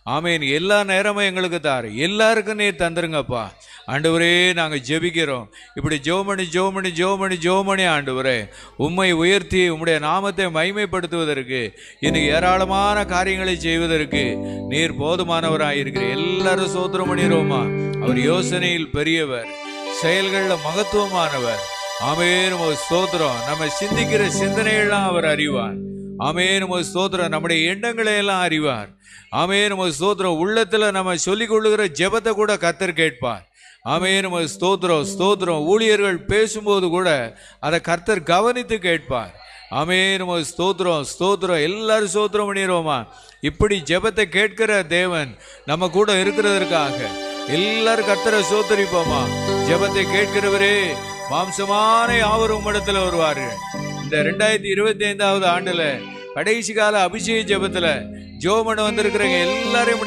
ஆமேன். எல்லா நேரமும் எங்களுக்கு தாரு, எல்லாருக்கும் நீர் தந்துருங்கப்பா. ஆண்டவரே, நாங்கள் ஜெபிக்கிறோம். இப்படி ஜோமணி ஆண்டவரே, உம்மை உயர்த்தி உம்முடைய நாமத்தை மகிமைப்படுத்துவதற்கு, இன்னைக்கு ஏராளமான காரியங்களை செய்வதற்கு நீர் போதுமானவராயிருக்கிறீர். எல்லாரும் ஸ்தோத்திரம் பண்ணிடுவோமா? அவர் யோசனையில் பெரியவர், செயல்களில் மகத்துவமானவர். ஆமென். ஸ்தோத்திரம். நம்ம சிந்திக்கிற சிந்தனையெல்லாம் அவர் அறிவார். ஆமென். ஸ்தோத்திரம். நம்முடைய எண்ணங்களை எல்லாம் அறிவார். ஆமென். ஸ்தோத்திரம். உள்ளத்துல நம்ம சொல்லிக் கொள்ளுகிற ஜெபத்தை கூட கர்த்தர் கேட்பார். ஆமென். ஸ்தோத்திரம், ஸ்தோத்திரம். ஊழியர்கள் பேசும்போது கூட அதை கர்த்தர் கவனித்து கேட்பார். ஆமென். ஸ்தோத்திரம், ஸ்தோத்திரம். எல்லாரும் ஸ்தோத்திரம் பண்ணிடுவோமா? இப்படி ஜெபத்தை கேட்கிற தேவன் நம்ம கூட இருக்கிறதற்காக எல்லாரும் கர்த்தரை ஸ்தோத்திரிப்போமா? ஜெபத்தை கேட்கிறவரே, மாம்சமான யாவரும் உம்மிடத்துல வருவார்கள். இந்த 2025 ஆண்டுல கடைசி கால அபிஷேக ஜெபத்துல ஜெபம் பண்ண வந்திருக்கிறவங்க எல்லாரையும்